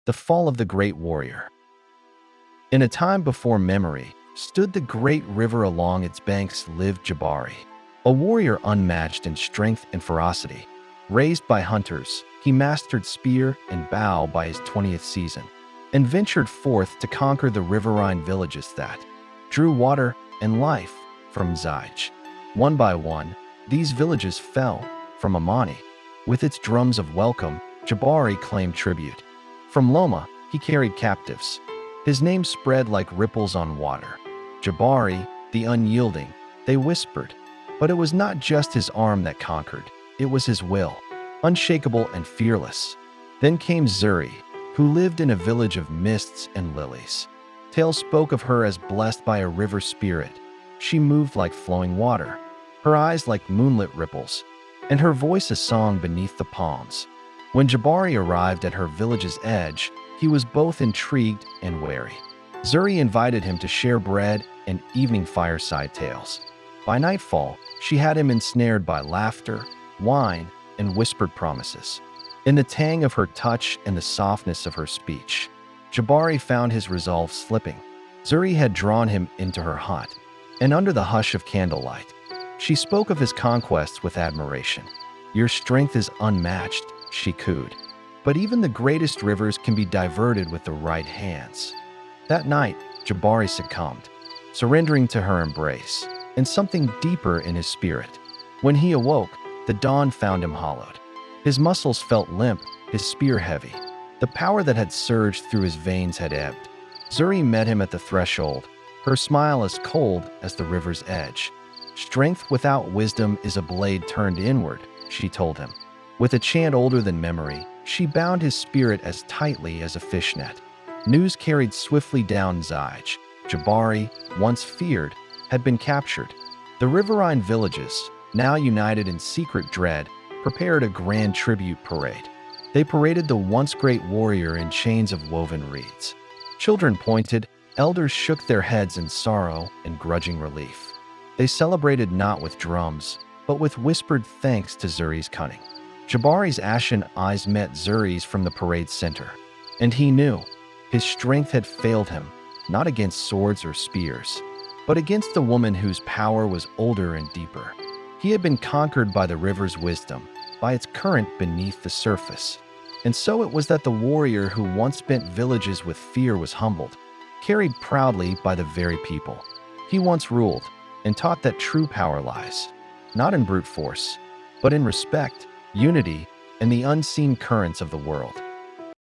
The fall of the great warrior. In a time before memory, stood the great river. Along its banks lived Jabari, a warrior unmatched in strength and ferocity. Raised by hunters, he mastered spear and bow by his 20th season, and ventured forth to conquer the riverine villages that drew water and life from Zij. One by one, these villages fell from Amani. With its drums of welcome, Jabari claimed tribute. From Loma, he carried captives. His name spread like ripples on water. Jabari, the unyielding, they whispered. But it was not just his arm that conquered, it was his will, unshakable and fearless. Then came Zuri, who lived in a village of mists and lilies. Tales spoke of her as blessed by a river spirit. She moved like flowing water, her eyes like moonlit ripples, and her voice a song beneath the palms. When Jabari arrived at her village's edge, he was both intrigued and wary. Zuri invited him to share bread and evening fireside tales. By nightfall, she had him ensnared by laughter, wine, and whispered promises. In the tang of her touch and the softness of her speech, Jabari found his resolve slipping. Zuri had drawn him into her hut, and under the hush of candlelight, she spoke of his conquests with admiration. "Your strength is unmatched," she cooed. "But even the greatest rivers can be diverted with the right hands." That night, Jabari succumbed, surrendering to her embrace, and something deeper in his spirit. When he awoke, the dawn found him hollowed. His muscles felt limp, his spear heavy. The power that had surged through his veins had ebbed. Zuri met him at the threshold, her smile as cold as the river's edge. "Strength without wisdom is a blade turned inward," she told him. With a chant older than memory, she bound his spirit as tightly as a fishnet. News carried swiftly down Zij. Jabari, once feared, had been captured. The riverine villages, now united in secret dread, prepared a grand tribute parade. They paraded the once great warrior in chains of woven reeds. Children pointed, elders shook their heads in sorrow and grudging relief. They celebrated not with drums, but with whispered thanks to Zuri's cunning. Jabari's ashen eyes met Zuri's from the parade center, and he knew his strength had failed him, not against swords or spears, but against a woman whose power was older and deeper. He had been conquered by the river's wisdom, by its current beneath the surface. And so it was that the warrior who once bent villages with fear was humbled, carried proudly by the very people he once ruled, and taught that true power lies, not in brute force, but in respect, unity, and the unseen currents of the world.